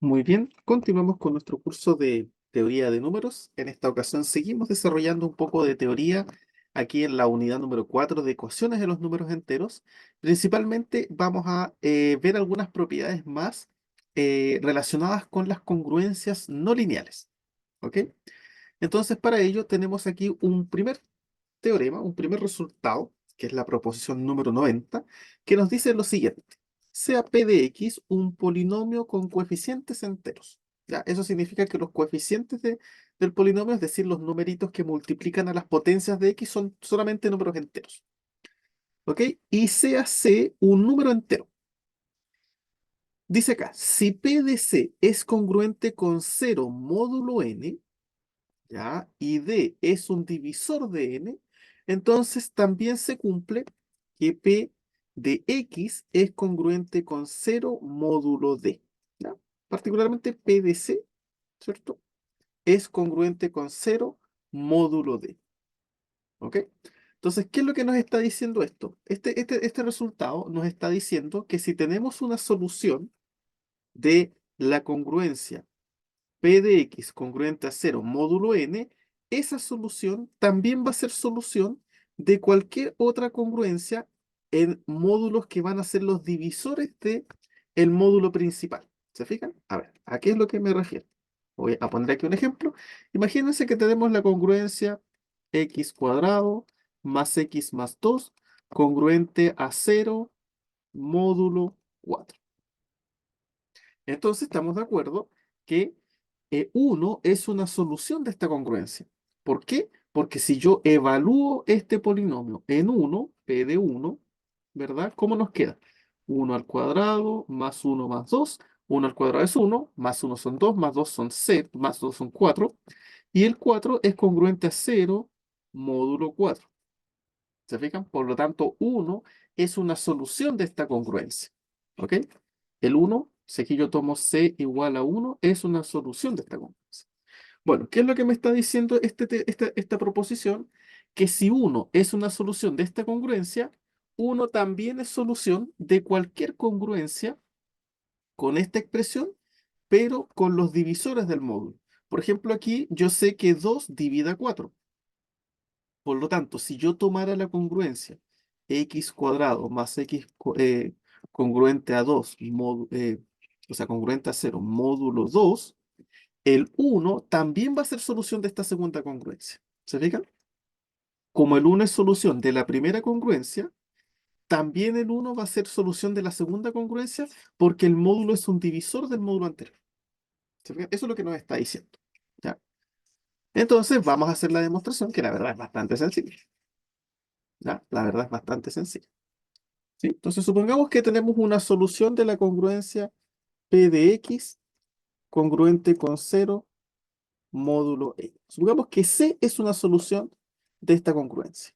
Muy bien, continuamos con nuestro curso de teoría de números. En esta ocasión seguimos desarrollando un poco de teoría aquí en la unidad número 4 de ecuaciones de los números enteros. Principalmente vamos a ver algunas propiedades más relacionadas con las congruencias no lineales. ¿Ok? Entonces, para ello tenemos aquí un primer teorema, un primer resultado, que es la proposición número 90, que nos dice lo siguiente. Sea p de x un polinomio con coeficientes enteros. ¿Ya? Eso significa que los coeficientes del polinomio, es decir, los numeritos que multiplican a las potencias de x, son solamente números enteros. ¿Ok? Y sea c un número entero. Dice acá, si p de c es congruente con 0 módulo n, ¿ya? Y D es un divisor de n, entonces también se cumple que P de X es congruente con 0 módulo D, ¿ya? Particularmente P de C, ¿cierto? Es congruente con 0 módulo D, ¿ok? Entonces, ¿qué es lo que nos está diciendo esto? Este resultado nos está diciendo que si tenemos una solución de la congruencia P de X congruente a 0 módulo n, esa solución también va a ser solución de cualquier otra congruencia en módulos que van a ser los divisores de el módulo principal. ¿Se fijan? A ver, ¿a qué es lo que me refiero? Voy a poner aquí un ejemplo. Imagínense que tenemos la congruencia x cuadrado más x más 2 congruente a 0 módulo 4. Entonces estamos de acuerdo que 1 es una solución de esta congruencia. ¿Por qué? Porque si yo evalúo este polinomio en 1, p de 1, ¿verdad? ¿Cómo nos queda? 1 al cuadrado más 1 más 2. 1 al cuadrado es 1, más 1 son 2, más 2 son 0, más 2 son 4. Y el 4 es congruente a 0 módulo 4. ¿Se fijan? Por lo tanto, 1 es una solución de esta congruencia. ¿Ok? El 1, si aquí yo tomo c igual a 1, es una solución de esta congruencia. Bueno, ¿qué es lo que me está diciendo esta proposición? Que si 1 es una solución de esta congruencia, 1 también es solución de cualquier congruencia con esta expresión, pero con los divisores del módulo. Por ejemplo, aquí yo sé que 2 divide a 4. Por lo tanto, si yo tomara la congruencia x cuadrado más congruente a 2, o sea, congruente a 0, módulo 2, el 1 también va a ser solución de esta segunda congruencia. ¿Se fijan? Como el 1 es solución de la primera congruencia, también el 1 va a ser solución de la segunda congruencia porque el módulo es un divisor del módulo anterior. ¿Se fijan? Eso es lo que nos está diciendo. ¿Ya? Entonces, vamos a hacer la demostración, que la verdad es bastante sencilla. ¿Ya? La verdad es bastante sencilla. ¿Sí? Entonces, supongamos que tenemos una solución de la congruencia P de X congruente con 0 módulo E. Supongamos que C es una solución de esta congruencia.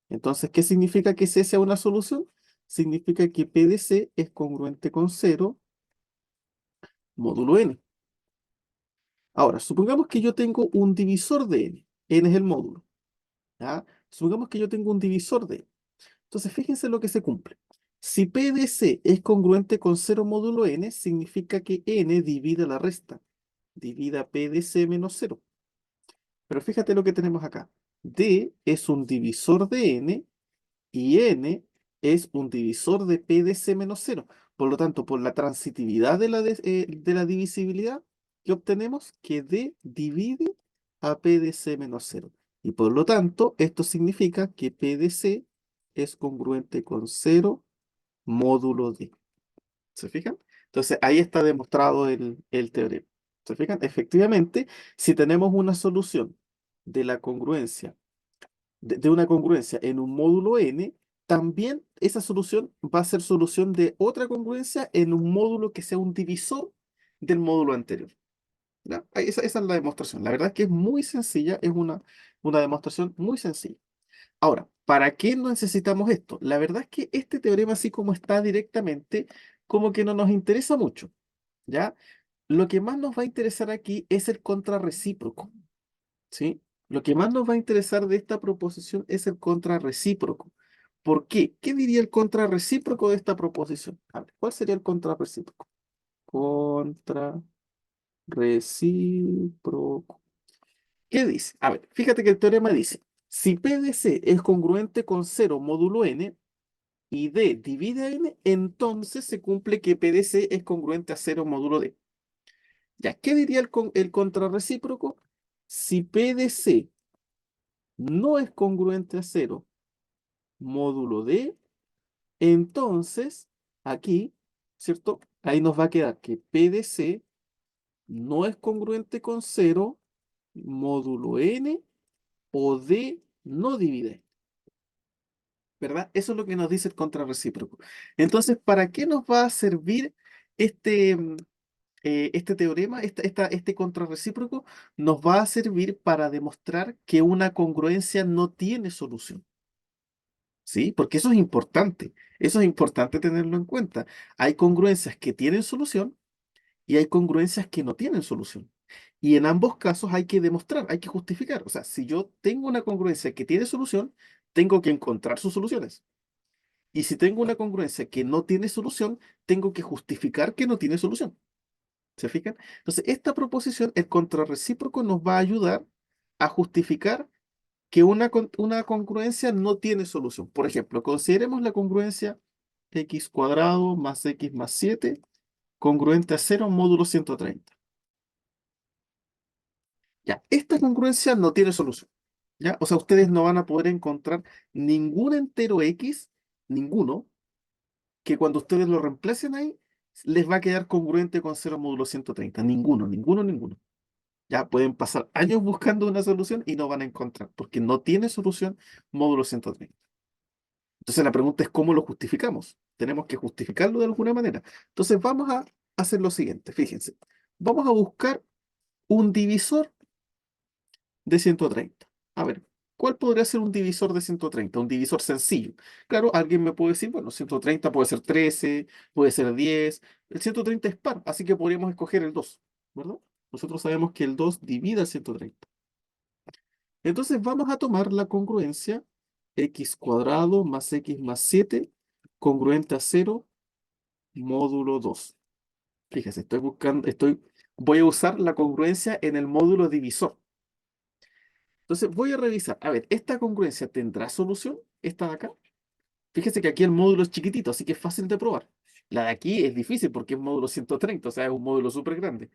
Entonces, ¿qué significa que C sea una solución? Significa que P de C es congruente con 0 módulo N. Ahora, supongamos que yo tengo un divisor de N. N es el módulo. ¿Ya? Supongamos que yo tengo un divisor de N. Entonces, fíjense lo que se cumple. Si P de C es congruente con 0 módulo n, significa que n divide la resta. Divida P de C menos 0. Pero fíjate lo que tenemos acá. D es un divisor de n y n es un divisor de P de C menos 0. Por lo tanto, por la transitividad de la divisibilidad, ¿qué obtenemos? Que D divide a P de C menos 0. Y por lo tanto, esto significa que P de C es congruente con 0 módulo D. ¿Se fijan? Entonces, ahí está demostrado el teorema. ¿Se fijan? Efectivamente, si tenemos una solución de la congruencia, de una congruencia en un módulo n, también esa solución va a ser solución de otra congruencia en un módulo que sea un divisor del módulo anterior. ¿Ya? Esa es la demostración. La verdad es que es muy sencilla, es una demostración muy sencilla. Ahora, ¿para qué necesitamos esto? La verdad es que este teorema, así como está directamente, como que no nos interesa mucho, ¿ya? Lo que más nos va a interesar aquí es el contrarrecíproco, ¿sí? Lo que más nos va a interesar de esta proposición es el contrarrecíproco. ¿Por qué? ¿Qué diría el contrarrecíproco de esta proposición? A ver, ¿cuál sería el contrarrecíproco? Contrarrecíproco. Recíproco. ¿Qué dice? A ver, fíjate que el teorema dice, si P de C es congruente con cero módulo n y D divide a n, entonces se cumple que P de C es congruente a cero módulo D. Ya, ¿qué diría el contrarrecíproco? Si P de C no es congruente a cero módulo D, entonces aquí, ¿cierto? Ahí nos va a quedar que P de C no es congruente con cero módulo n o D no divide, ¿verdad? Eso es lo que nos dice el contrarrecíproco. Entonces, ¿para qué nos va a servir este, este teorema, este contrarrecíproco? Nos va a servir para demostrar que una congruencia no tiene solución, ¿sí? Porque eso es importante tenerlo en cuenta. Hay congruencias que tienen solución y hay congruencias que no tienen solución. Y en ambos casos hay que demostrar, hay que justificar. O sea, si yo tengo una congruencia que tiene solución, tengo que encontrar sus soluciones. Y si tengo una congruencia que no tiene solución, tengo que justificar que no tiene solución. ¿Se fijan? Entonces, esta proposición, el contrarrecíproco, nos va a ayudar a justificar que una congruencia no tiene solución. Por ejemplo, consideremos la congruencia x cuadrado más x más 7 congruente a cero módulo 130. Ya, esta congruencia no tiene solución. ¿Ya? O sea, ustedes no van a poder encontrar ningún entero x, ninguno, que cuando ustedes lo reemplacen ahí, les va a quedar congruente con cero módulo 130. Ninguno, ninguno, ninguno. Ya pueden pasar años buscando una solución y no van a encontrar, porque no tiene solución módulo 130. Entonces la pregunta es cómo lo justificamos. Tenemos que justificarlo de alguna manera. Entonces vamos a hacer lo siguiente, fíjense. Vamos a buscar un divisor de 130. A ver, ¿cuál podría ser un divisor de 130? Un divisor sencillo. Claro, alguien me puede decir, bueno, 130 puede ser 13, puede ser 10. El 130 es par, así que podríamos escoger el 2, ¿verdad? Nosotros sabemos que el 2 divide al 130. Entonces vamos a tomar la congruencia x cuadrado más x más 7 congruente a cero módulo 2. Fíjese, voy a usar la congruencia en el módulo divisor. Entonces voy a revisar. A ver, ¿esta congruencia tendrá solución? ¿Esta de acá? Fíjese que aquí el módulo es chiquitito, así que es fácil de probar. La de aquí es difícil porque es módulo 130, o sea, es un módulo súper grande.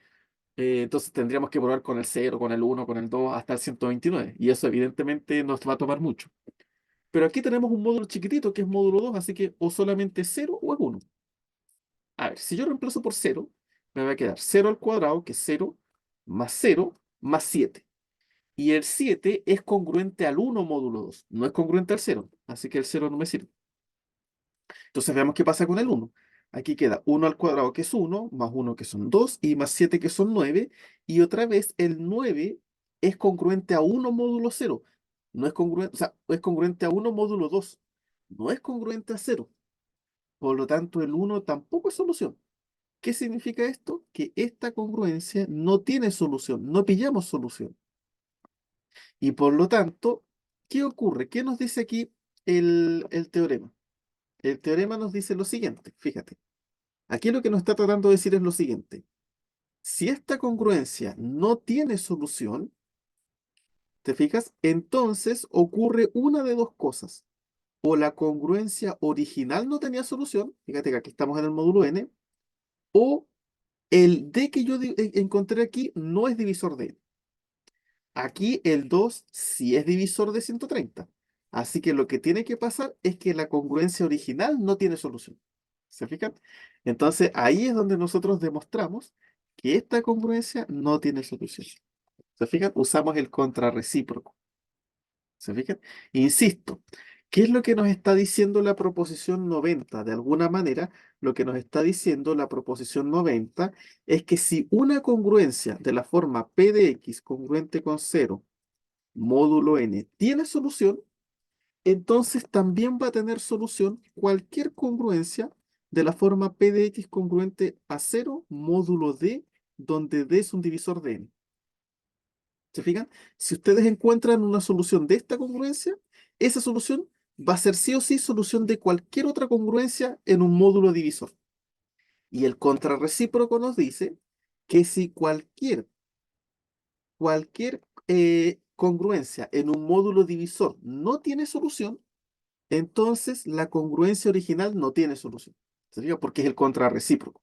Entonces tendríamos que probar con el cero, con el uno, con el 2, hasta el 129. Y eso evidentemente nos va a tomar mucho. Pero aquí tenemos un módulo chiquitito que es módulo 2, así que o solamente es 0 o es 1. A ver, si yo reemplazo por cero, me va a quedar cero al cuadrado, que es cero más 7. Y el 7 es congruente al uno módulo 2, no es congruente al cero, así que el cero no me sirve. Entonces veamos qué pasa con el uno. Aquí queda uno al cuadrado, que es uno, más uno, que son 2, y más 7, que son 9. Y otra vez el 9 es congruente a uno módulo cero. No es congruente, o sea, es congruente a uno módulo 2. No es congruente a cero. Por lo tanto, el uno tampoco es solución. ¿Qué significa esto? Que esta congruencia no tiene solución, no pillamos solución. Y por lo tanto, ¿qué ocurre? ¿Qué nos dice aquí el teorema? El teorema nos dice lo siguiente, fíjate. Aquí lo que nos está tratando de decir es lo siguiente. Si esta congruencia no tiene solución, ¿te fijas? Entonces ocurre una de dos cosas. O la congruencia original no tenía solución, fíjate que aquí estamos en el módulo n, o el d que yo encontré aquí no es divisor de n. Aquí el 2 sí es divisor de 130. Así que lo que tiene que pasar es que la congruencia original no tiene solución. ¿Se fijan? Entonces ahí es donde nosotros demostramos que esta congruencia no tiene solución. ¿Se fijan? Usamos el contrarrecíproco. ¿Se fijan? Insisto, ¿qué es lo que nos está diciendo la proposición 90? De alguna manera, lo que nos está diciendo la proposición 90 es que si una congruencia de la forma P de X congruente con cero módulo n tiene solución, entonces también va a tener solución cualquier congruencia de la forma P de X congruente a cero módulo D, donde D es un divisor de n. ¿Se fijan? Si ustedes encuentran una solución de esta congruencia, esa solución va a ser sí o sí solución de cualquier otra congruencia en un módulo divisor. Y el contrarrecíproco nos dice que si cualquier congruencia en un módulo divisor no tiene solución, entonces la congruencia original no tiene solución. ¿Se fija? Porque es el contrarrecíproco.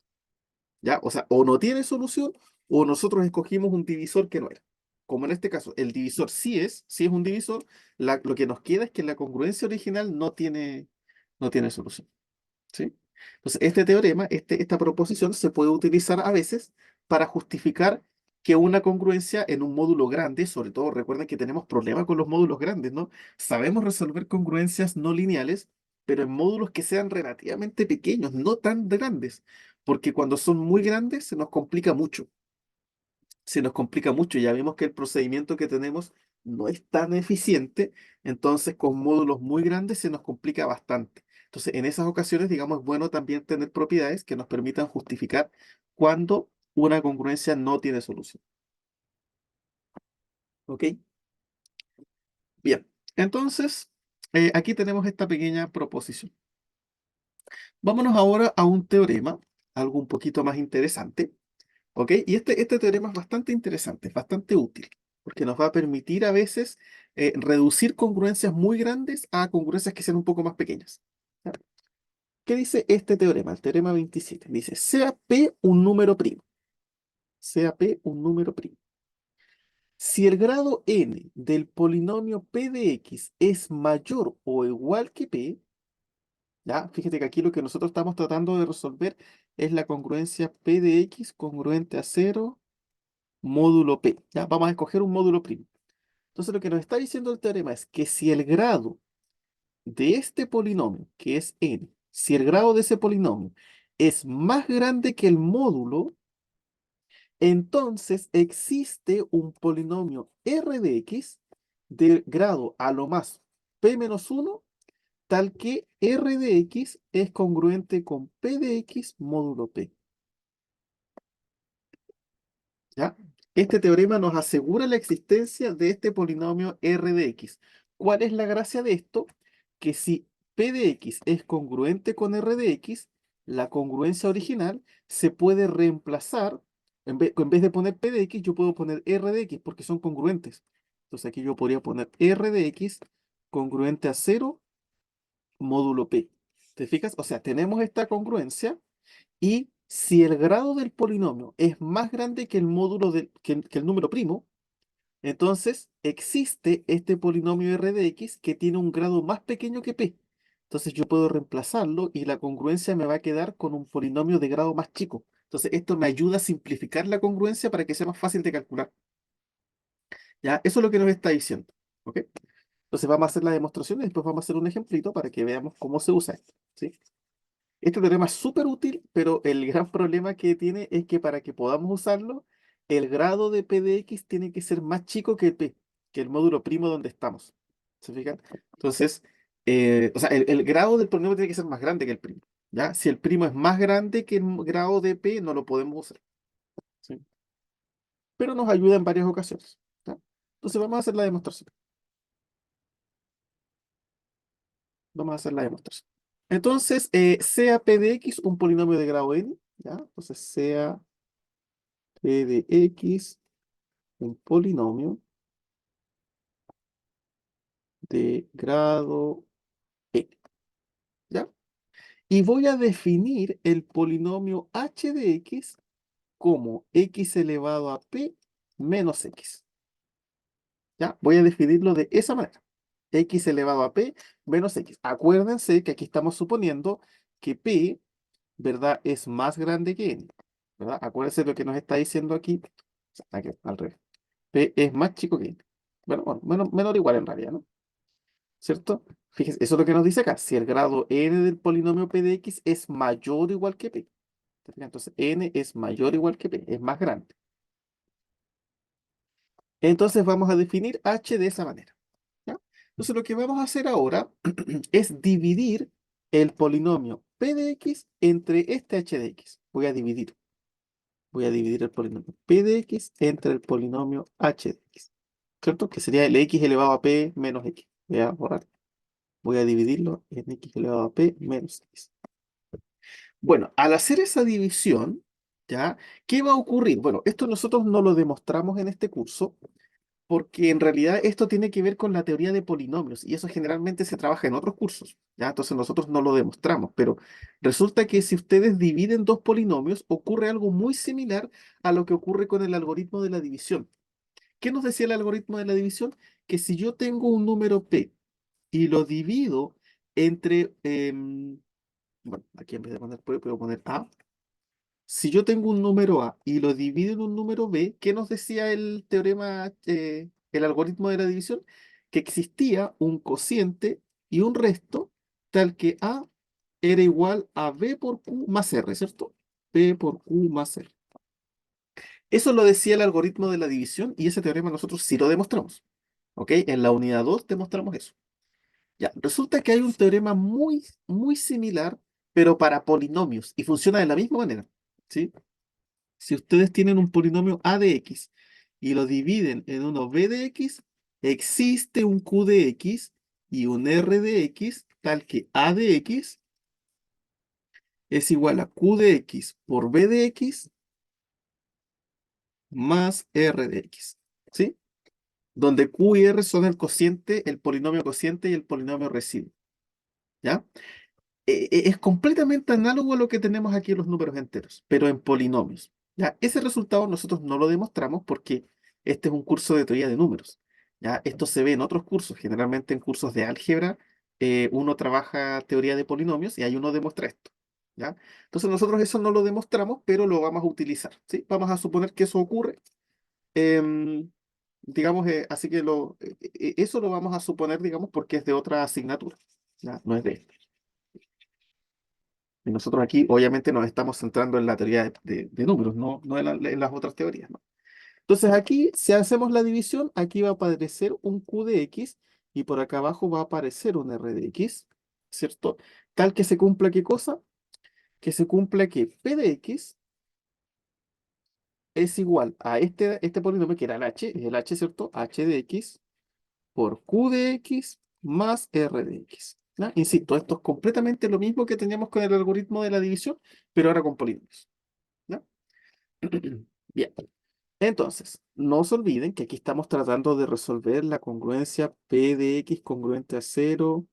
¿Ya? O sea, o no tiene solución o nosotros escogimos un divisor que no era. Como en este caso, el divisor sí es un divisor, lo que nos queda es que la congruencia original no tiene solución. ¿Sí? Entonces, este teorema, esta proposición se puede utilizar a veces para justificar que una congruencia en un módulo grande, sobre todo recuerden que tenemos problemas con los módulos grandes, ¿no? Sabemos resolver congruencias no lineales, pero en módulos que sean relativamente pequeños, no tan grandes, porque cuando son muy grandes se nos complica mucho. Se nos complica mucho. Ya vimos que el procedimiento que tenemos no es tan eficiente, entonces con módulos muy grandes se nos complica bastante. Entonces, en esas ocasiones, digamos, es bueno también tener propiedades que nos permitan justificar cuando una congruencia no tiene solución. ¿Ok? Bien. Entonces, aquí tenemos esta pequeña proposición. Vámonos ahora a un teorema, algo un poquito más interesante. ¿Ok? Y este teorema es bastante interesante, es bastante útil, porque nos va a permitir a veces reducir congruencias muy grandes a congruencias que sean un poco más pequeñas. ¿Ya? ¿Qué dice este teorema? El teorema 27. Dice, sea P un número primo. Sea P un número primo. Si el grado n del polinomio P de X es mayor o igual que P, ¿ya? Fíjate que aquí lo que nosotros estamos tratando de resolver es la congruencia P de X congruente a cero módulo P. ¿Ya? Vamos a escoger un módulo primo. Entonces lo que nos está diciendo el teorema es que si el grado de este polinomio, que es n, si el grado de ese polinomio es más grande que el módulo, entonces existe un polinomio R de X de grado a lo más P menos 1, tal que R de X es congruente con P de X módulo P. ¿Ya? Este teorema nos asegura la existencia de este polinomio R de X. ¿Cuál es la gracia de esto? Que si P de X es congruente con R de X, la congruencia original se puede reemplazar, en vez de poner P de X, yo puedo poner R de X porque son congruentes. Entonces aquí yo podría poner R de X congruente a cero módulo P. ¿Te fijas? O sea, tenemos esta congruencia y si el grado del polinomio es más grande que el módulo que el número primo, entonces existe este polinomio R de X que tiene un grado más pequeño que P. Entonces yo puedo reemplazarlo y la congruencia me va a quedar con un polinomio de grado más chico. Entonces esto me ayuda a simplificar la congruencia para que sea más fácil de calcular. ¿Ya? Eso es lo que nos está diciendo. ¿Ok? Entonces vamos a hacer la demostración y después vamos a hacer un ejemplito para que veamos cómo se usa esto. ¿Sí? Este teorema es súper útil, pero el gran problema que tiene es que para que podamos usarlo, el grado de P de X tiene que ser más chico que el P, que el módulo primo donde estamos. ¿Se fijan? Entonces, o sea, el grado del polinomio tiene que ser más grande que el primo. ¿Ya? Si el primo es más grande que el grado de P, no lo podemos usar. ¿Sí? Pero nos ayuda en varias ocasiones. ¿Ya? Entonces vamos a hacer la demostración. Vamos a hacer la demostración. Entonces, sea P de X un polinomio de grado n. ¿Ya? Entonces, sea P de X un polinomio de grado n, ¿ya? Y voy a definir el polinomio h de x como x elevado a p menos x, ¿ya? Voy a definirlo de esa manera. X elevado a p menos x. Acuérdense que aquí estamos suponiendo que p, ¿verdad? Es más grande que n, ¿verdad? Acuérdense lo que nos está diciendo aquí. O sea, aquí, al revés. P es más chico que n. Bueno, menor o igual en realidad, ¿no? ¿Cierto? Fíjense, eso es lo que nos dice acá. Si el grado n del polinomio p de x es mayor o igual que p. ¿Te fijas? Entonces, n es mayor o igual que p, es más grande. Entonces vamos a definir h de esa manera. ¿Ya? Entonces lo que vamos a hacer ahora es dividir el polinomio p de x entre este h de x. Voy a dividir el polinomio p de x entre el polinomio h de x. ¿Cierto? Que sería el x elevado a p menos x. Voy a borrar. Voy a dividirlo en x elevado a p menos x. Bueno, al hacer esa división, ¿Ya? ¿Qué va a ocurrir? Bueno, esto nosotros no lo demostramos en este curso, porque en realidad esto tiene que ver con la teoría de polinomios y eso generalmente se trabaja en otros cursos, ¿ya? Entonces nosotros no lo demostramos, pero resulta que si ustedes dividen dos polinomios, ocurre algo muy similar a lo que ocurre con el algoritmo de la división. ¿Qué nos decía el algoritmo de la división? Que si yo tengo un número p y lo divido entre, bueno, aquí en vez de poner p, puedo poner a. Si yo tengo un número A y lo divido en un número B, ¿qué nos decía el teorema, el algoritmo de la división? Que existía un cociente y un resto tal que A era igual a B por Q más R, ¿cierto? B por Q más R. Eso lo decía el algoritmo de la división y ese teorema nosotros sí lo demostramos. ¿Ok? En la unidad 2 demostramos eso. Ya, resulta que hay un teorema muy, muy similar, pero para polinomios y funciona de la misma manera. ¿Sí? Si ustedes tienen un polinomio a de x y lo dividen en uno b de x, existe un q de x y un r de x tal que a de x es igual a q de x por b de x más r de x. ¿Sí? Donde q y r son el cociente, el polinomio cociente y el polinomio residuo. ¿Ya? Es completamente análogo a lo que tenemos aquí en los números enteros, pero en polinomios. ¿Ya? Ese resultado nosotros no lo demostramos porque este es un curso de teoría de números. ¿Ya? Esto se ve en otros cursos, generalmente en cursos de álgebra, uno trabaja teoría de polinomios y ahí uno demuestra esto. ¿Ya? Entonces nosotros eso no lo demostramos, pero lo vamos a utilizar. ¿Sí? Vamos a suponer que eso ocurre. em, digamos, así que eso lo vamos a suponer, digamos, porque es de otra asignatura. ¿Ya? No es de esta. Y nosotros aquí, obviamente, nos estamos centrando en la teoría de números, no en las otras teorías, ¿no? Entonces, aquí, si hacemos la división, aquí va a aparecer un Q de X y por acá abajo va a aparecer un R de X, ¿cierto? Tal que se cumpla qué cosa? Que se cumpla que P de X es igual a este polinomio que era el H, es el H, ¿cierto? H de X por Q de X más R de X. ¿Ya? Insisto, esto es completamente lo mismo que teníamos con el algoritmo de la división, pero ahora con polinomios. ¿Ya? Bien, entonces, no se olviden que aquí estamos tratando de resolver la congruencia P de X congruente a cero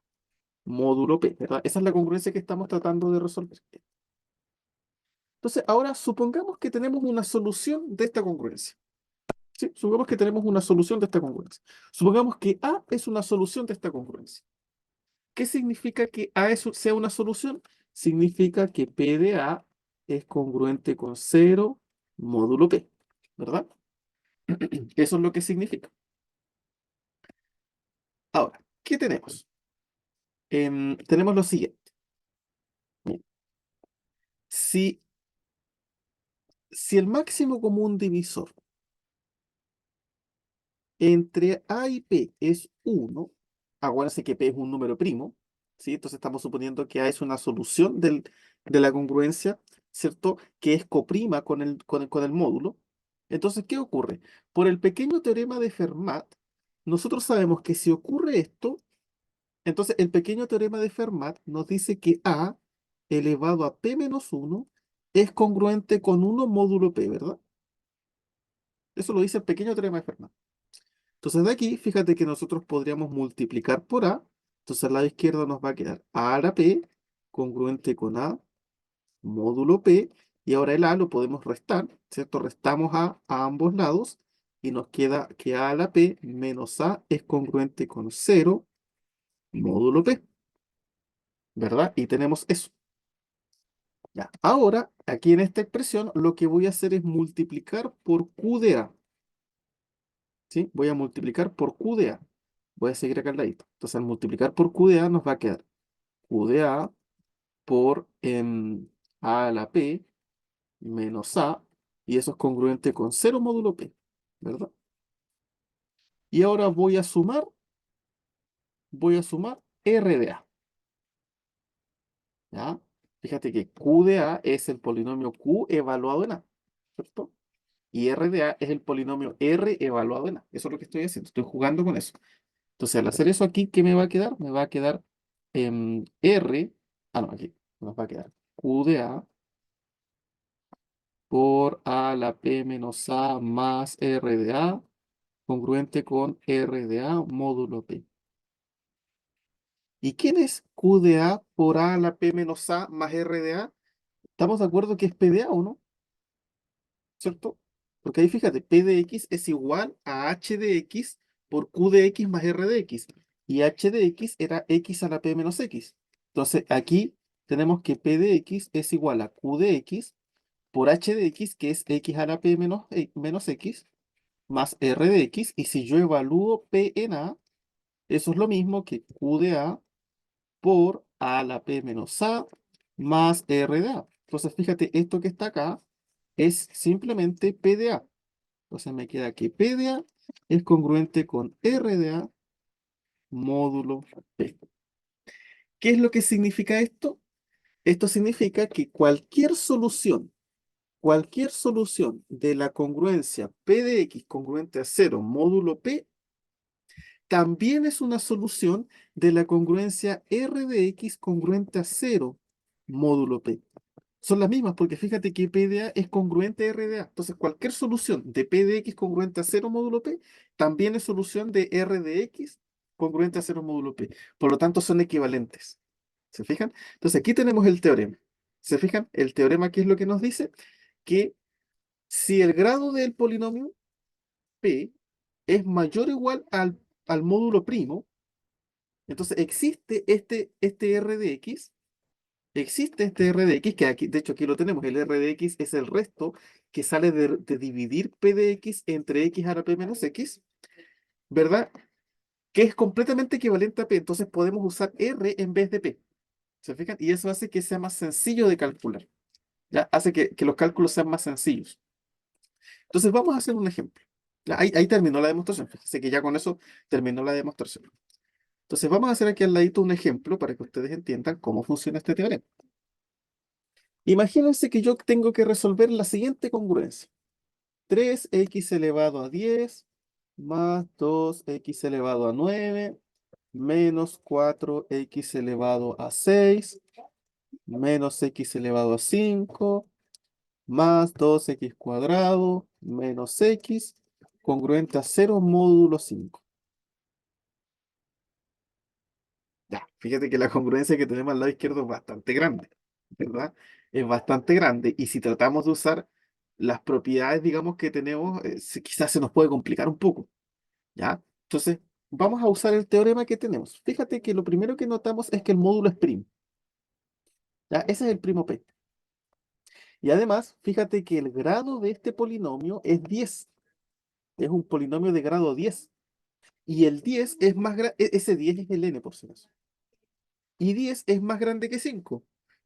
módulo P, ¿verdad? Esa es la congruencia que estamos tratando de resolver. Entonces, ahora supongamos que tenemos una solución de esta congruencia. ¿Sí? Supongamos que tenemos una solución de esta congruencia. Supongamos que A es una solución de esta congruencia. ¿Qué significa que sea una solución? Significa que P de A es congruente con cero módulo P, ¿verdad? Eso es lo que significa. Ahora, ¿qué tenemos? Tenemos lo siguiente. Si, si el máximo común divisor entre A y P es 1, acuérdense que P es un número primo, ¿sí? Entonces estamos suponiendo que A es una solución de la congruencia, ¿cierto? Que es coprima con el módulo. Entonces, ¿qué ocurre? Por el pequeño teorema de Fermat, nosotros sabemos que si ocurre esto, entonces el pequeño teorema de Fermat nos dice que A elevado a P menos 1 es congruente con 1 módulo P, ¿verdad? Eso lo dice el pequeño teorema de Fermat. Entonces de aquí, fíjate que nosotros podríamos multiplicar por A. Entonces al lado izquierdo nos va a quedar A a la P congruente con A módulo P. Y ahora el A lo podemos restar, ¿cierto? Restamos a ambos lados y nos queda que A a la P menos A es congruente con cero módulo P, ¿verdad? Y tenemos eso. Ya. Ahora, aquí en esta expresión, lo que voy a hacer es multiplicar por Q de A. ¿Sí? Voy a multiplicar por Q de A. Voy a seguir acá al ladito. Entonces, al multiplicar por Q de A nos va a quedar Q de A por A a la P menos A, y eso es congruente con cero módulo P, ¿verdad? Y ahora voy a sumar R de A, ¿ya? Fíjate que Q de A es el polinomio Q evaluado en A, ¿cierto? Y R de A es el polinomio R evaluado en A. Eso es lo que estoy haciendo, estoy jugando con eso. Entonces, al hacer eso aquí, ¿qué me va a quedar? Me va a quedar R, no, aquí nos va a quedar Q de A por a a la p menos a más r de a, congruente con r de a módulo p. ¿Y quién es q de a por a la p menos a más r de a? ¿Estamos de acuerdo que es p de a o no? ¿Cierto? Porque ahí fíjate, p de x es igual a h de x por q de x más r de x. Y h de x era x a la p menos x. Entonces aquí tenemos que p de x es igual a q de x por h de x, que es x a la p menos x, más r de x. Y si yo evalúo p en a, eso es lo mismo que q de a por a a la p menos a más r de a. Entonces fíjate, esto que está acá es simplemente p de a. Entonces me queda que p de a es congruente con r de a módulo p. ¿Qué es lo que significa esto? Esto significa que cualquier solución de la congruencia p de x congruente a 0 módulo p, también es una solución de la congruencia r de x congruente a 0 módulo p. Son las mismas porque fíjate que p de a es congruente a r de a. Entonces, cualquier solución de p de x congruente a 0 módulo p también es solución de r de x congruente a 0 módulo p. Por lo tanto, son equivalentes. ¿Se fijan? Entonces, aquí tenemos el teorema. ¿Se fijan? El teorema, ¿qué es lo que nos dice? Que si el grado del polinomio p es mayor o igual al módulo primo, entonces existe r de x. Existe este r de x, que aquí, de hecho aquí lo tenemos, el r de x es el resto que sale de dividir p de x entre x a la p menos x, ¿verdad? Que es completamente equivalente a p, entonces podemos usar r en vez de p, ¿se fijan? Y eso hace que sea más sencillo de calcular, ¿ya? Hace que los cálculos sean más sencillos. Entonces vamos a hacer un ejemplo. ¿Ya? Ahí terminó la demostración, fíjense que ya con eso terminó la demostración. Entonces vamos a hacer aquí al ladito un ejemplo para que ustedes entiendan cómo funciona este teorema. Imagínense que yo tengo que resolver la siguiente congruencia. 3x elevado a 10 más 2x elevado a 9 menos 4x elevado a 6 menos x elevado a 5 más 2x cuadrado menos x congruente a 0 módulo 5. Ya, fíjate que la congruencia que tenemos al lado izquierdo es bastante grande, ¿verdad? Es bastante grande y si tratamos de usar las propiedades, digamos, que tenemos, quizás se nos puede complicar un poco, ¿ya? Entonces, vamos a usar el teorema que tenemos. Fíjate que lo primero que notamos es que el módulo es primo, ¿ya? Ese es el primo p. Y además, fíjate que el grado de este polinomio es 10. Es un polinomio de grado 10. Y el 10 es más grande, ese 10 es el n por si acaso. Y 10 es más grande que 5.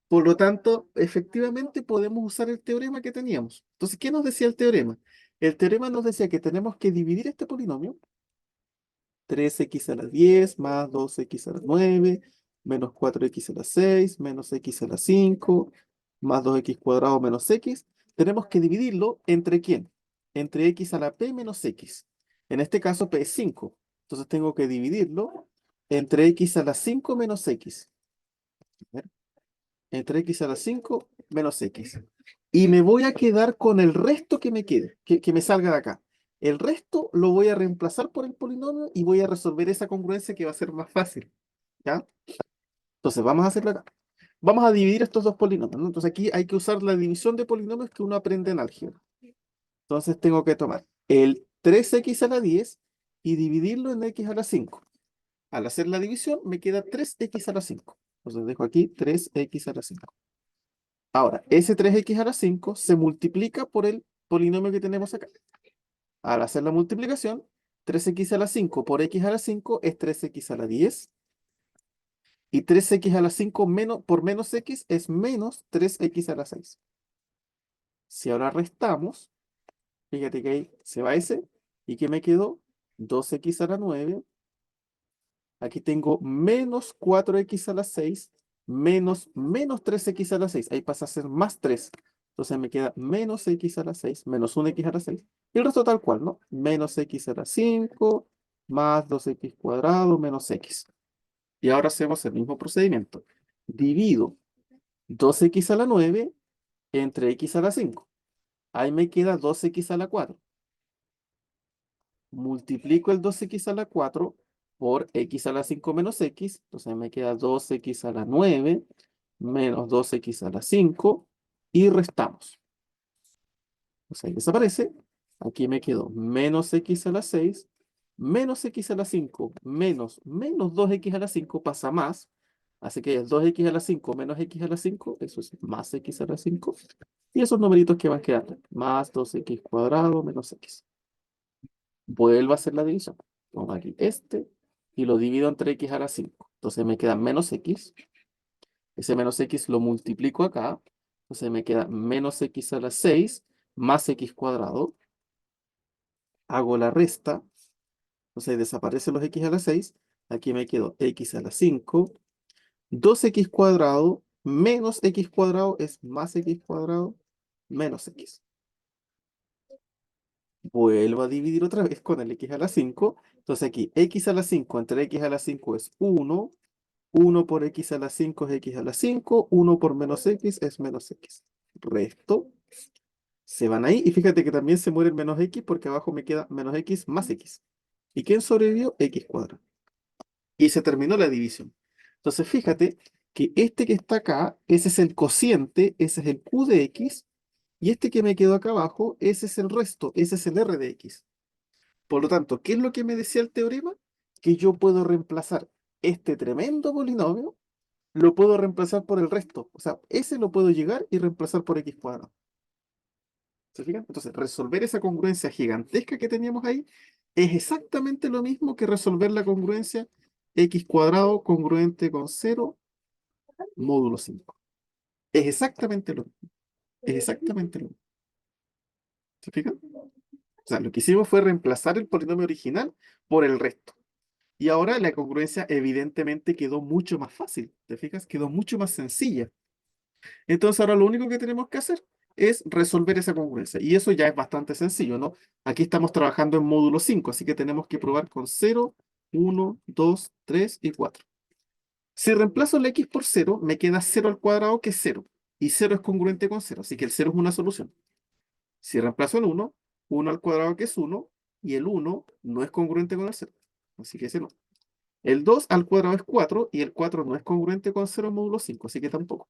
Por lo tanto, efectivamente podemos usar el teorema que teníamos. Entonces, ¿qué nos decía el teorema? El teorema nos decía que tenemos que dividir este polinomio, 3x a la 10 más 2x a la 9 menos 4x a la 6 menos x a la 5 más 2x cuadrado menos x. Tenemos que dividirlo entre ¿quién? Entre x a la p menos x. En este caso, p es 5. Entonces tengo que dividirlo entre x a la 5 menos x. Entre x a la 5 menos x. Y me voy a quedar con el resto que me quede, que me salga de acá. El resto lo voy a reemplazar por el polinomio y voy a resolver esa congruencia que va a ser más fácil, ¿ya? Entonces, vamos a hacerlo acá. Vamos a dividir estos dos polinomios, ¿no? Entonces, aquí hay que usar la división de polinomios que uno aprende en álgebra. Entonces, tengo que tomar el 3x a la 10 y dividirlo en x a la 5. Al hacer la división, me queda 3x a la 5. Entonces, dejo aquí 3x a la 5. Ahora, ese 3x a la 5 se multiplica por el polinomio que tenemos acá. Al hacer la multiplicación, 3x a la 5 por x a la 5 es 3x a la 10. Y 3x a la 5 por menos x es menos 3x a la 6. Si ahora restamos, fíjate que ahí se va ese. ¿Y qué me quedó? 2x a la 9. Aquí tengo menos 4x a la 6 menos 3x a la 6. Ahí pasa a ser más 3. Entonces me queda menos x a la 6 menos 1x a la 6. Y el resto tal cual, ¿no? Menos x a la 5 más 2x cuadrado menos x. Y ahora hacemos el mismo procedimiento. Divido 2x a la 9 entre x a la 5. Ahí me queda 2x a la 4. Multiplico el 2x a la 4 por x a la 5 menos x. Entonces me queda 2x a la 9 menos 2x a la 5 y restamos. O sea, desaparece. Aquí me quedó menos x a la 6 menos x a la 5 menos 2x a la 5 pasa más. Así que es 2x a la 5 menos x a la 5, eso es más x a la 5. Y esos numeritos que van quedando, más 2x cuadrado menos x. Vuelvo a hacer la división. Pongo aquí este y lo divido entre x a la 5. Entonces me queda menos x. Ese menos x lo multiplico acá. Entonces me queda menos x a la 6 más x cuadrado. Hago la resta. Entonces desaparecen los x a la 6. Aquí me quedo x a la 5. 2x cuadrado menos x cuadrado es más x cuadrado menos x. Vuelvo a dividir otra vez con el x a la 5. Entonces aquí x a la 5 entre x a la 5 es 1. 1 por x a la 5 es x a la 5. 1 por menos x es menos x. Resto. Se van ahí y fíjate que también se muere el menos x porque abajo me queda menos x más x. ¿Y quién sobrevivió? X cuadrado. Y se terminó la división. Entonces fíjate que este que está acá, ese es el cociente, ese es el q de x, y este que me quedó acá abajo, ese es el resto, ese es el r de x. Por lo tanto, ¿qué es lo que me decía el teorema? Que yo puedo reemplazar este tremendo polinomio, lo puedo reemplazar por el resto. O sea, ese lo puedo llegar y reemplazar por x cuadrado. ¿Se fijan? Entonces, resolver esa congruencia gigantesca que teníamos ahí es exactamente lo mismo que resolver la congruencia x cuadrado congruente con 0 módulo 5. Es exactamente lo mismo. Es exactamente lo mismo. ¿Se fijan? O sea, lo que hicimos fue reemplazar el polinomio original por el resto. Y ahora la congruencia evidentemente quedó mucho más fácil. ¿Te fijas? Quedó mucho más sencilla. Entonces ahora lo único que tenemos que hacer es resolver esa congruencia. Y eso ya es bastante sencillo, ¿no? Aquí estamos trabajando en módulo 5, así que tenemos que probar con 0, 1, 2, 3 y 4. Si reemplazo el x por 0, me queda 0 al cuadrado, que es 0. Y 0 es congruente con 0, así que el 0 es una solución. Si reemplazo el 1, 1 al cuadrado, que es 1, y el 1 no es congruente con el 0. Así que ese no. El 2 al cuadrado es 4, y el 4 no es congruente con 0 en módulo 5, así que tampoco.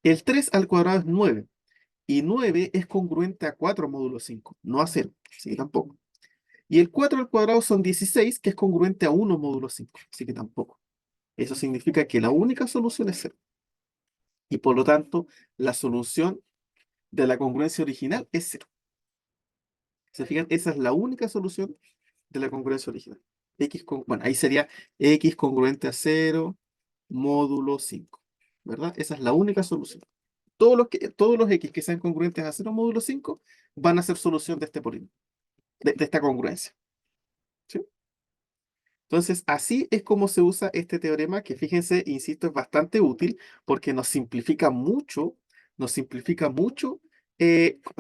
El 3 al cuadrado es 9, y 9 es congruente a 4 módulo 5, no a 0, así que tampoco. Y el 4 al cuadrado son 16, que es congruente a 1 módulo 5, así que tampoco. Eso significa que la única solución es 0. Y por lo tanto, la solución de la congruencia original es 0. ¿Se fijan? Esa es la única solución de la congruencia original. Bueno, ahí sería x congruente a 0 módulo 5, ¿verdad? Esa es la única solución. Todos los x que sean congruentes a 0 módulo 5 van a ser solución de este polinomio, de esta congruencia. ¿Sí? Entonces, así es como se usa este teorema, que fíjense, insisto, es bastante útil porque nos simplifica mucho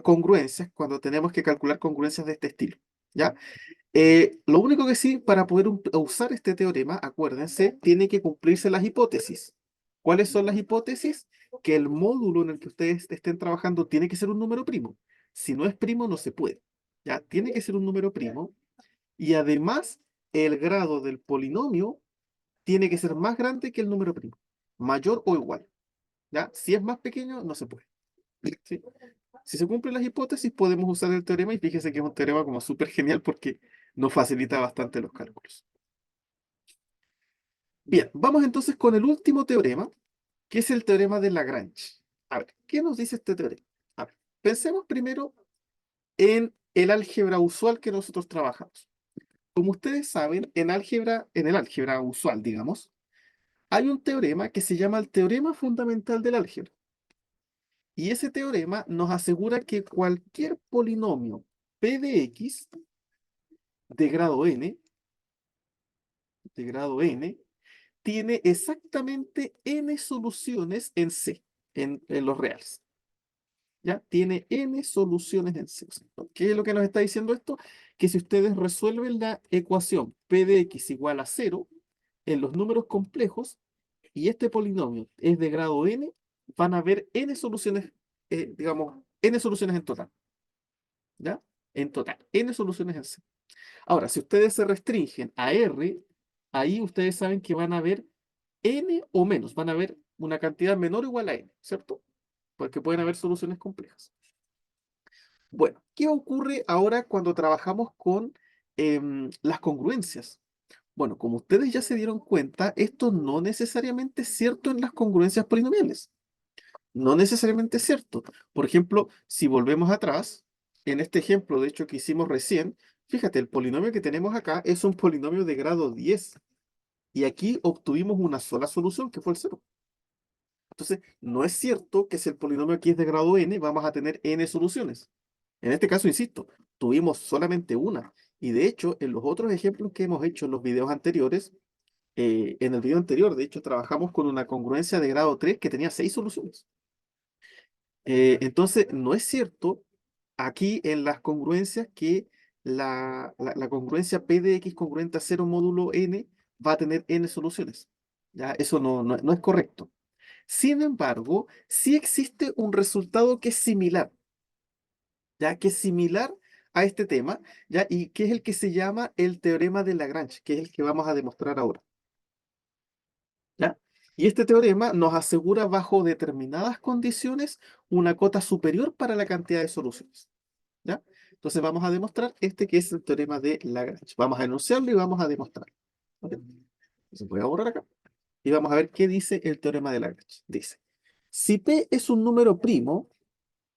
congruencias cuando tenemos que calcular congruencias de este estilo. ¿Ya? Lo único que sí, para poder usar este teorema, acuérdense, tiene que cumplirse las hipótesis. ¿Cuáles son las hipótesis? Que el módulo en el que ustedes estén trabajando tiene que ser un número primo. Si no es primo, no se puede. ¿Ya? Tiene que ser un número primo. Y además, el grado del polinomio tiene que ser más grande que el número primo. Mayor o igual. ¿Ya? Si es más pequeño, no se puede. ¿Sí? Si se cumplen las hipótesis, podemos usar el teorema y fíjese que es un teorema como súper genial porque nos facilita bastante los cálculos. Bien, vamos entonces con el último teorema, que es el teorema de Lagrange. A ver, ¿qué nos dice este teorema? A ver, pensemos primero en el álgebra usual que nosotros trabajamos. Como ustedes saben, en el álgebra usual, digamos, hay un teorema que se llama el teorema fundamental del álgebra. Y ese teorema nos asegura que cualquier polinomio p de x de grado n, tiene exactamente n soluciones en C, en los reales. ¿Ya? Tiene n soluciones en C. O sea, ¿qué es lo que nos está diciendo esto? Que si ustedes resuelven la ecuación p de x igual a 0 en los números complejos y este polinomio es de grado n, van a haber n soluciones, digamos, n soluciones en total, ¿ya? En total, n soluciones en C. Ahora, si ustedes se restringen a R, ahí ustedes saben que van a ver n o menos, van a ver una cantidad menor o igual a n, ¿cierto? Porque pueden haber soluciones complejas. Bueno, ¿qué ocurre ahora cuando trabajamos con las congruencias? Bueno, como ustedes ya se dieron cuenta, esto no necesariamente es cierto en las congruencias polinomiales. No necesariamente es cierto. Por ejemplo, si volvemos atrás, en este ejemplo, de hecho, que hicimos recién, fíjate, el polinomio que tenemos acá es un polinomio de grado 10. Y aquí obtuvimos una sola solución, que fue el cero. Entonces, no es cierto que si el polinomio aquí es de grado n, vamos a tener n soluciones. En este caso, insisto, tuvimos solamente una. Y de hecho, en los otros ejemplos que hemos hecho en los videos anteriores, en el video anterior, de hecho, trabajamos con una congruencia de grado 3 que tenía 6 soluciones. Entonces, no es cierto aquí en las congruencias que la congruencia P de X congruente a 0 módulo n va a tener n soluciones. ¿Ya? Eso no es correcto. Sin embargo, sí existe un resultado que es similar, ¿ya? Que es similar a este tema, ¿ya? Y que es el que se llama el teorema de Lagrange, que es el que vamos a demostrar ahora, ¿ya? Y este teorema nos asegura bajo determinadas condiciones una cota superior para la cantidad de soluciones, ¿ya? Entonces vamos a demostrar este que es el teorema de Lagrange. Vamos a enunciarlo y vamos a demostrarlo. ¿Ok? Entonces voy a borrar acá y vamos a ver qué dice el teorema de Lagrange. Dice, si P es un número primo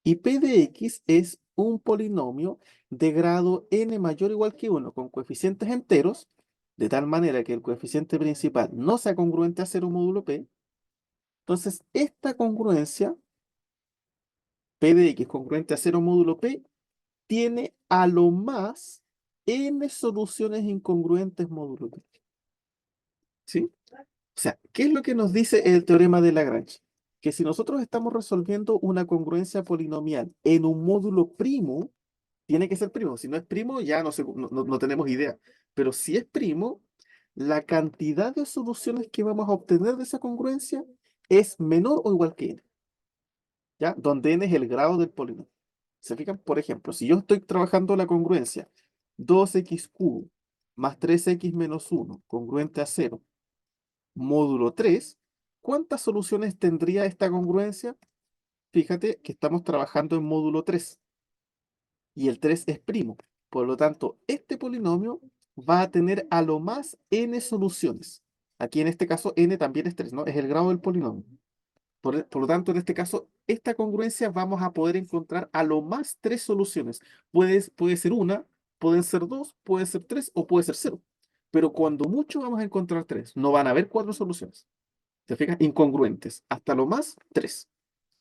y P de X es un polinomio de grado n mayor o igual que 1 con coeficientes enteros, de tal manera que el coeficiente principal no sea congruente a 0 módulo P, entonces esta congruencia, P de X congruente a 0 módulo P, tiene a lo más n soluciones incongruentes módulo P. ¿Sí? O sea, ¿qué es lo que nos dice el teorema de Lagrange? Que si nosotros estamos resolviendo una congruencia polinomial en un módulo primo, tiene que ser primo. Si no es primo, ya no tenemos idea. Pero si es primo, la cantidad de soluciones que vamos a obtener de esa congruencia es menor o igual que n, ¿ya? Donde n es el grado del polinomio. ¿Se fijan? Por ejemplo, si yo estoy trabajando la congruencia 2x cubo más 3x menos 1 congruente a 0 módulo 3, ¿cuántas soluciones tendría esta congruencia? Fíjate que estamos trabajando en módulo 3 y el 3 es primo. Por lo tanto, este polinomio va a tener a lo más n soluciones. Aquí en este caso n también es 3, ¿no? Es el grado del polinomio. Por lo tanto, en este caso, esta congruencia vamos a poder encontrar a lo más 3 soluciones. Puede ser una, pueden ser dos, puede ser tres o puede ser cero. Pero cuando mucho vamos a encontrar 3. No van a haber 4 soluciones. ¿Se fijan? Incongruentes. Hasta lo más 3.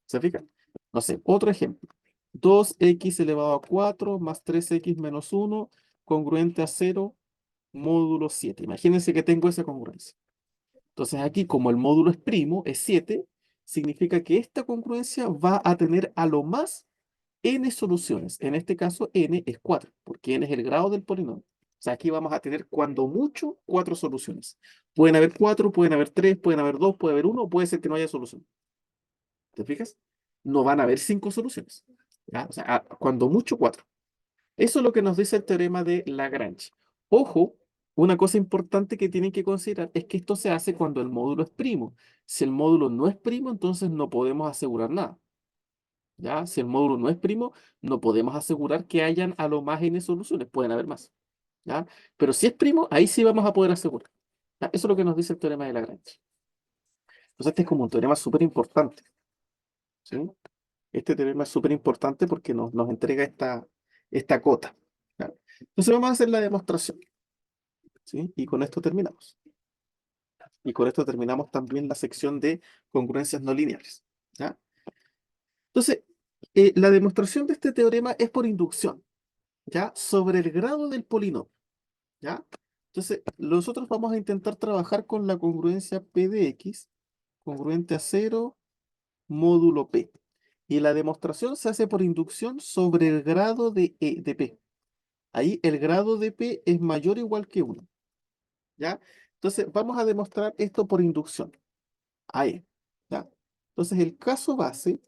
¿Se fijan? No sé, otro ejemplo. 2x elevado a 4 más 3x menos 1 congruente a 0 módulo 7. Imagínense que tengo esa congruencia. Entonces aquí, como el módulo es primo, es 7, significa que esta congruencia va a tener a lo más n soluciones. En este caso, n es 4, porque n es el grado del polinomio. O sea, aquí vamos a tener cuando mucho 4 soluciones. Pueden haber 4, pueden haber 3, pueden haber 2, puede haber 1, puede ser que no haya solución. ¿Te fijas? No van a haber 5 soluciones. ¿Ya? O sea, cuando mucho 4. Eso es lo que nos dice el teorema de Lagrange. Ojo, una cosa importante que tienen que considerar es que esto se hace cuando el módulo es primo. Si el módulo no es primo, entonces no podemos asegurar nada. ¿Ya? Si el módulo no es primo, no podemos asegurar que hayan a lo más n soluciones. Pueden haber más. ¿Ya? Pero si es primo, ahí sí vamos a poder asegurar. ¿Ya? Eso es lo que nos dice el teorema de Lagrange. Entonces este es como un teorema súper importante. ¿Sí? Este teorema es súper importante porque nos entrega esta cota. ¿Ya? Entonces vamos a hacer la demostración. ¿Sí? Y con esto terminamos. Y con esto terminamos también la sección de congruencias no lineales. ¿Ya? Entonces, la demostración de este teorema es por inducción, ¿ya? Sobre el grado del polinomio, ¿ya? Entonces, nosotros vamos a intentar trabajar con la congruencia P de X, congruente a 0, módulo P. Y la demostración se hace por inducción sobre el grado de P. Ahí el grado de P es mayor o igual que 1, ¿ya? Entonces, vamos a demostrar esto por inducción. Ahí, ¿ya? Entonces, el caso base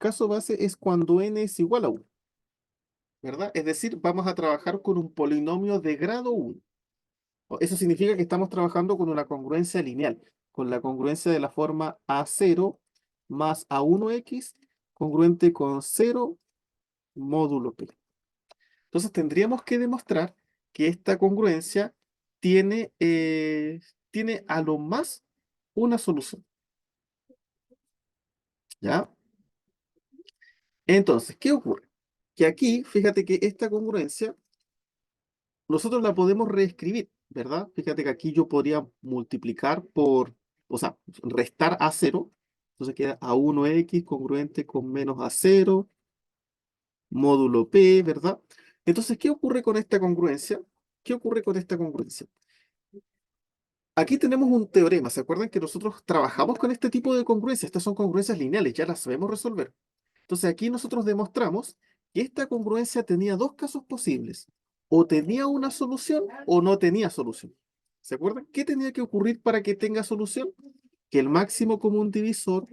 caso base es cuando n es igual a 1, ¿verdad? Es decir, vamos a trabajar con un polinomio de grado 1. Eso significa que estamos trabajando con una congruencia lineal, con la congruencia de la forma A0 más A1x congruente con 0 módulo P. Entonces tendríamos que demostrar que esta congruencia tiene, tiene a lo más una solución, ¿ya? Entonces, ¿qué ocurre? Que aquí, fíjate que esta congruencia nosotros la podemos reescribir, ¿verdad? Fíjate que aquí yo podría multiplicar por, o sea, restar A0, entonces queda A1x congruente con menos A0 módulo P, ¿verdad? Entonces, ¿qué ocurre con esta congruencia? ¿Qué ocurre con esta congruencia? Aquí tenemos un teorema. ¿Se acuerdan que nosotros trabajamos con este tipo de congruencias? Estas son congruencias lineales, ya las sabemos resolver. Entonces aquí nosotros demostramos que esta congruencia tenía dos casos posibles. O tenía una solución o no tenía solución. ¿Se acuerdan? ¿Qué tenía que ocurrir para que tenga solución? Que el máximo común divisor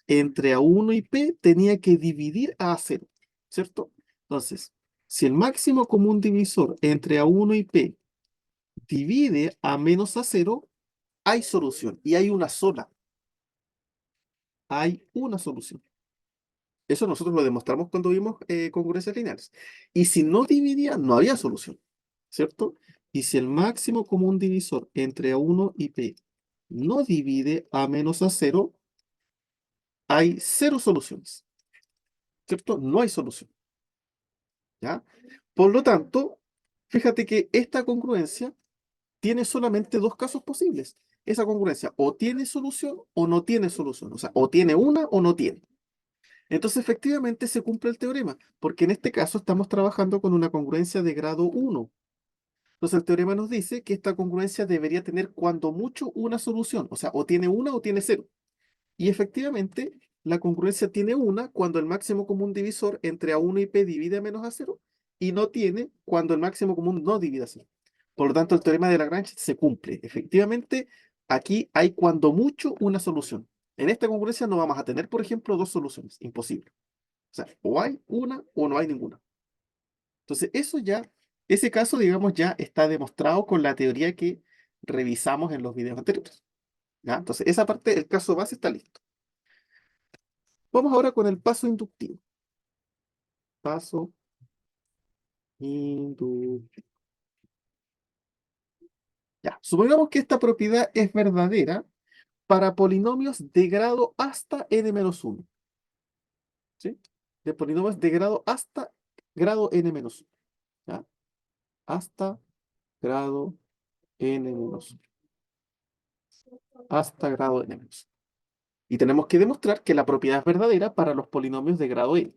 entre A1 y P tenía que dividir a A0, ¿cierto? Entonces, si el máximo común divisor entre A1 y P divide a menos A0, hay solución y hay una sola. Hay una solución. Eso nosotros lo demostramos cuando vimos congruencias lineales. Y si no dividía, no había solución, ¿cierto? Y si el máximo común divisor entre A1 y P no divide a menos A0, hay cero soluciones, ¿cierto? No hay solución, ¿ya? Por lo tanto, fíjate que esta congruencia tiene solamente dos casos posibles. Esa congruencia o tiene solución o no tiene solución. O sea, o tiene una o no tiene. Entonces, efectivamente, se cumple el teorema, porque en este caso estamos trabajando con una congruencia de grado 1. Entonces, el teorema nos dice que esta congruencia debería tener cuando mucho una solución, o sea, o tiene una o tiene cero. Y efectivamente, la congruencia tiene una cuando el máximo común divisor entre A1 y P divide a menos A0, y no tiene cuando el máximo común no divide a cero. Por lo tanto, el teorema de Lagrange se cumple. Efectivamente, aquí hay cuando mucho una solución. En esta congruencia no vamos a tener, por ejemplo, dos soluciones. Imposible. O sea, o hay una o no hay ninguna. Entonces, eso ya, ese caso, digamos, ya está demostrado con la teoría que revisamos en los videos anteriores. ¿Ya? Entonces, esa parte, el caso base está listo. Vamos ahora con el paso inductivo. Paso inductivo. Ya, supongamos que esta propiedad es verdadera para polinomios de grado hasta n-1. ¿Sí? De polinomios de grado hasta grado n-1. ¿Ya? Hasta grado n-1. Hasta grado n-1. Y tenemos que demostrar que la propiedad es verdadera para los polinomios de grado n.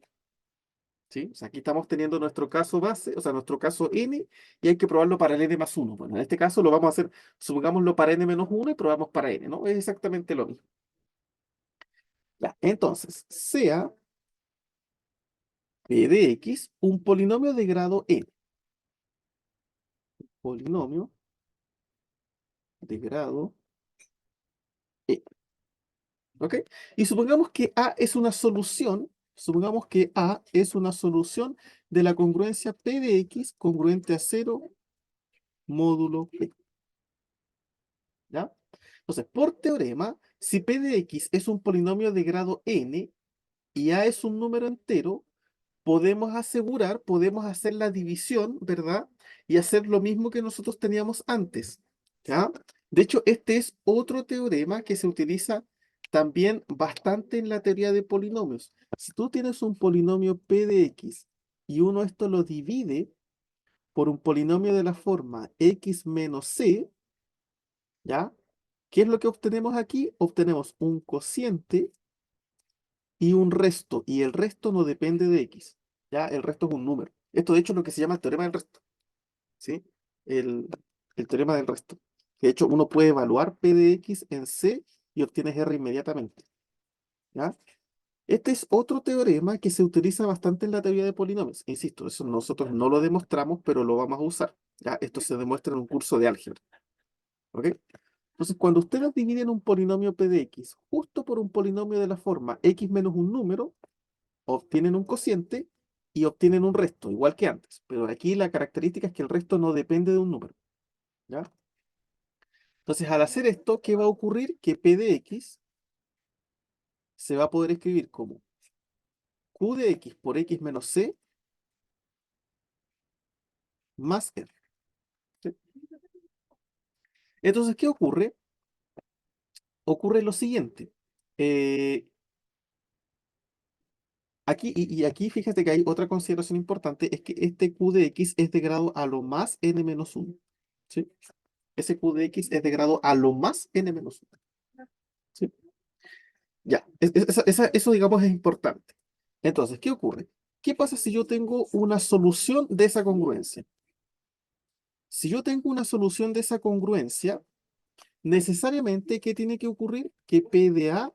¿Sí? O sea, aquí estamos teniendo nuestro caso base, o sea, nuestro caso n, y hay que probarlo para el n más 1. Bueno, en este caso lo vamos a hacer, supongámoslo para n menos 1 y probamos para n, ¿no? Es exactamente lo mismo. Ya, entonces, sea p de x un polinomio de grado n. Polinomio de grado n. ¿Ok? Y supongamos que A es una solución, supongamos que A es una solución de la congruencia P de X congruente a 0 módulo P. ¿Ya? Entonces, por teorema, si P de X es un polinomio de grado n y A es un número entero, podemos asegurar, podemos hacer la división, ¿verdad? Y hacer lo mismo que nosotros teníamos antes, ¿ya? De hecho, este es otro teorema que se utiliza también bastante en la teoría de polinomios. Si tú tienes un polinomio p de x y uno esto lo divide por un polinomio de la forma x menos c, ¿ya? ¿Qué es lo que obtenemos aquí? Obtenemos un cociente y un resto, y el resto no depende de x, ¿ya? El resto es un número. Esto de hecho es lo que se llama el teorema del resto, ¿sí? El, el teorema del resto. De hecho, uno puede evaluar p de x en c y obtienes r inmediatamente, ¿ya? Este es otro teorema que se utiliza bastante en la teoría de polinomios. Insisto, eso nosotros no lo demostramos, pero lo vamos a usar, ¿ya? Esto se demuestra en un curso de álgebra, ¿ok? Entonces, cuando ustedes dividen un polinomio p de x justo por un polinomio de la forma x menos un número, obtienen un cociente y obtienen un resto, igual que antes. Pero aquí la característica es que el resto no depende de un número, ¿ya? Entonces, al hacer esto, ¿qué va a ocurrir? Que P de X se va a poder escribir como Q de X por X menos C más R. ¿Sí? Entonces, ¿qué ocurre? Ocurre lo siguiente. Eh, Aquí, y aquí fíjate que hay otra consideración importante, es que este Q de X es de grado a lo más n-1. ¿Sí? Ese Q de X es de grado a lo más n-1. ¿Sí? Ya, eso digamos es importante. Entonces, ¿qué ocurre? ¿Qué pasa si yo tengo una solución de esa congruencia? Si yo tengo una solución de esa congruencia, necesariamente, ¿qué tiene que ocurrir? Que P de A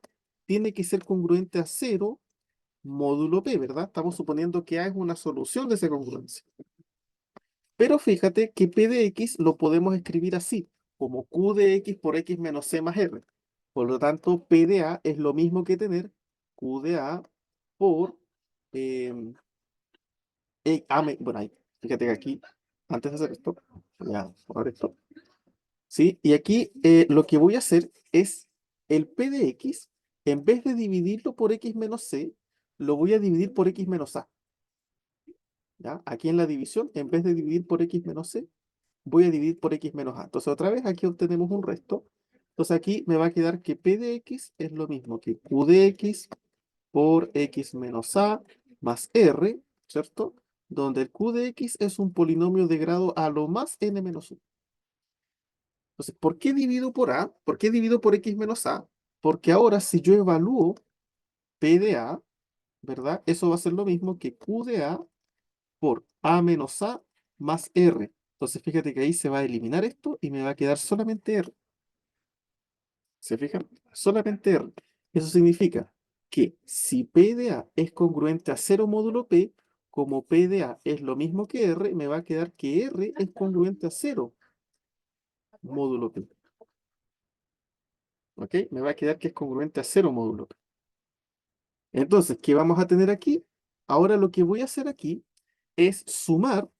tiene que ser congruente a cero módulo P, ¿verdad? Estamos suponiendo que A es una solución de esa congruencia. Pero fíjate que P de X lo podemos escribir así, como Q de X por X menos C más R. Por lo tanto, P de A es lo mismo que tener Q de A por em, bueno, ahí, fíjate que aquí, antes de hacer esto, voy a borrar esto. ¿Sí? Y aquí lo que voy a hacer es el P de X, en vez de dividirlo por X menos C, lo voy a dividir por X menos A. ¿Ya? Aquí en la división, en vez de dividir por X menos C, voy a dividir por X menos A. Entonces, otra vez aquí obtenemos un resto. Entonces, aquí me va a quedar que P de X es lo mismo que Q de X por X menos A más R, ¿cierto? Donde el Q de X es un polinomio de grado a lo más n menos 1. Entonces, ¿por qué divido por A? ¿Por qué divido por X menos A? Porque ahora si yo evalúo P de A, ¿verdad? Eso va a ser lo mismo que Q de A por A menos A más R. Entonces, fíjate que ahí se va a eliminar esto y me va a quedar solamente R. ¿Se fijan? Solamente R. Eso significa que si P de A es congruente a 0 módulo P, como P de A es lo mismo que R, me va a quedar que R es congruente a 0 módulo P. ¿Ok? Me va a quedar que es congruente a 0 módulo P. Entonces, ¿qué vamos a tener aquí? Ahora lo que voy a hacer aquí es sumar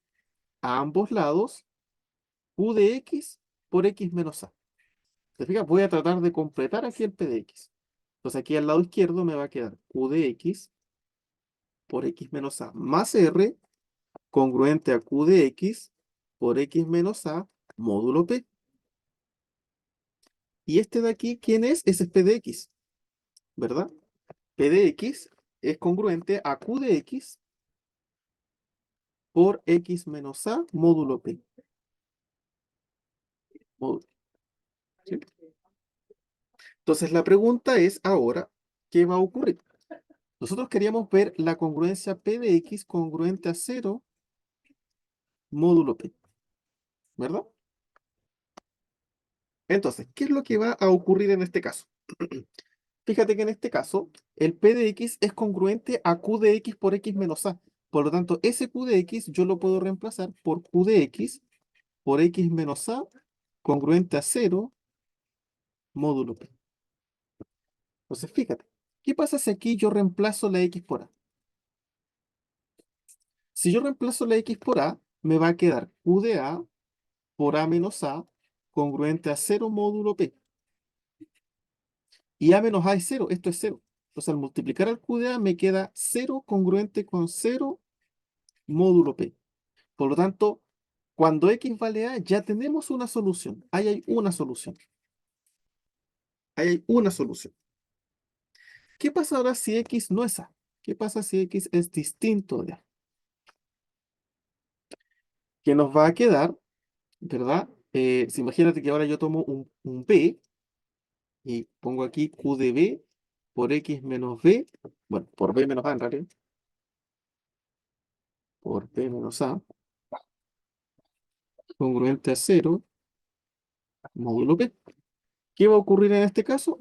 a ambos lados Q de X por X menos A. ¿Te fijas? Voy a tratar de completar aquí el P de X. Entonces aquí al lado izquierdo me va a quedar Q de X por X menos A más R congruente a Q de X por X menos A módulo P. Y este de aquí, ¿quién es? Ese es P de X, ¿verdad? P de X es congruente a Q de X por X menos A módulo P. Módulo, ¿sí? Entonces la pregunta es ahora, ¿qué va a ocurrir? Nosotros queríamos ver la congruencia P de X congruente a 0 módulo P, ¿verdad? Entonces, ¿qué es lo que va a ocurrir en este caso? Fíjate que en este caso, el P de X es congruente a Q de X por X menos A. Por lo tanto, ese Q de X yo lo puedo reemplazar por Q de X por X menos A congruente a 0 módulo P. Entonces, fíjate, ¿qué pasa si aquí yo reemplazo la X por A? Si yo reemplazo la X por A, me va a quedar Q de A por A menos A congruente a 0 módulo P. Y A menos A es 0, esto es 0. Entonces, al multiplicar al Q de A me queda 0 congruente con 0 módulo P. Por lo tanto, cuando X vale A, ya tenemos una solución. Ahí hay una solución. Ahí hay una solución. ¿Qué pasa ahora si X no es A? ¿Qué pasa si X es distinto de A? ¿Qué nos va a quedar, verdad? Si imagínate que ahora yo tomo un B y pongo aquí Q de B por X menos B, bueno, por B menos A en realidad, por B menos A, congruente a 0, módulo P. ¿Qué va a ocurrir en este caso?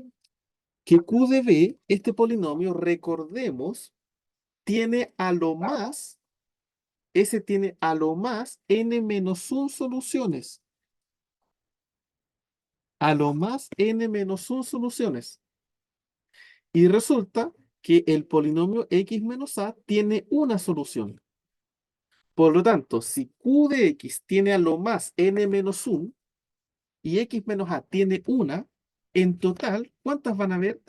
Que Q de B, este polinomio, recordemos, tiene a lo más, ese tiene a lo más n menos 1 soluciones. A lo más n menos 1 soluciones. Y resulta que el polinomio x menos a tiene una solución. Por lo tanto, si q de x tiene a lo más n menos 1 y x menos a tiene una, en total, ¿cuántas van a haber?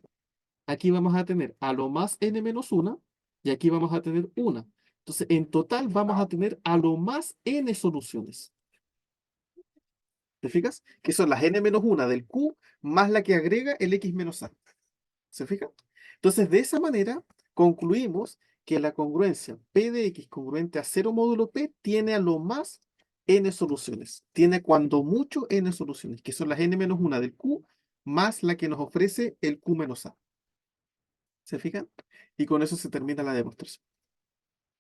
Aquí vamos a tener a lo más n menos 1 y aquí vamos a tener una. Entonces, en total vamos a tener a lo más n soluciones. ¿Te fijas? Que son las n menos 1 del q más la que agrega el x menos a. ¿Se fijan? Entonces, de esa manera, concluimos que la congruencia P de X congruente a 0 módulo P tiene a lo más n soluciones. Tiene cuando mucho n soluciones, que son las n menos 1 del Q más la que nos ofrece el Q menos A. ¿Se fijan? Y con eso se termina la demostración.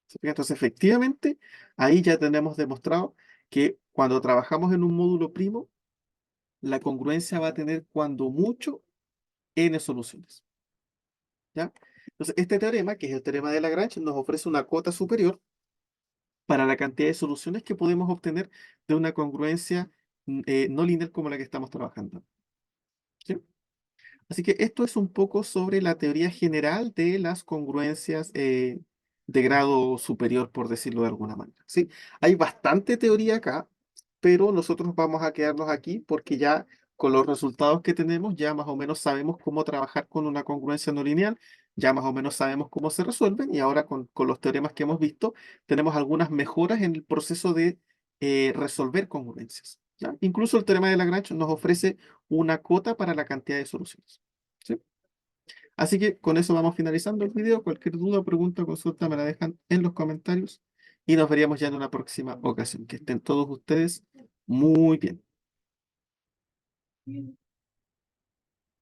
¿Se fijan? Entonces, efectivamente, ahí ya tenemos demostrado que cuando trabajamos en un módulo primo, la congruencia va a tener cuando mucho n soluciones. ¿Ya? Entonces, este teorema, que es el teorema de Lagrange, nos ofrece una cota superior para la cantidad de soluciones que podemos obtener de una congruencia no lineal como la que estamos trabajando. ¿Sí? Así que esto es un poco sobre la teoría general de las congruencias de grado superior, por decirlo de alguna manera. ¿Sí? Hay bastante teoría acá, pero nosotros vamos a quedarnos aquí porque ya con los resultados que tenemos, ya más o menos sabemos cómo trabajar con una congruencia no lineal, ya más o menos sabemos cómo se resuelven y ahora con los teoremas que hemos visto, tenemos algunas mejoras en el proceso de resolver congruencias. ¿Ya? Incluso el teorema de Lagrange nos ofrece una cota para la cantidad de soluciones. ¿Sí? Así que con eso vamos finalizando el video. Cualquier duda, pregunta, consulta me la dejan en los comentarios y nos veríamos ya en una próxima ocasión. Que estén todos ustedes muy bien.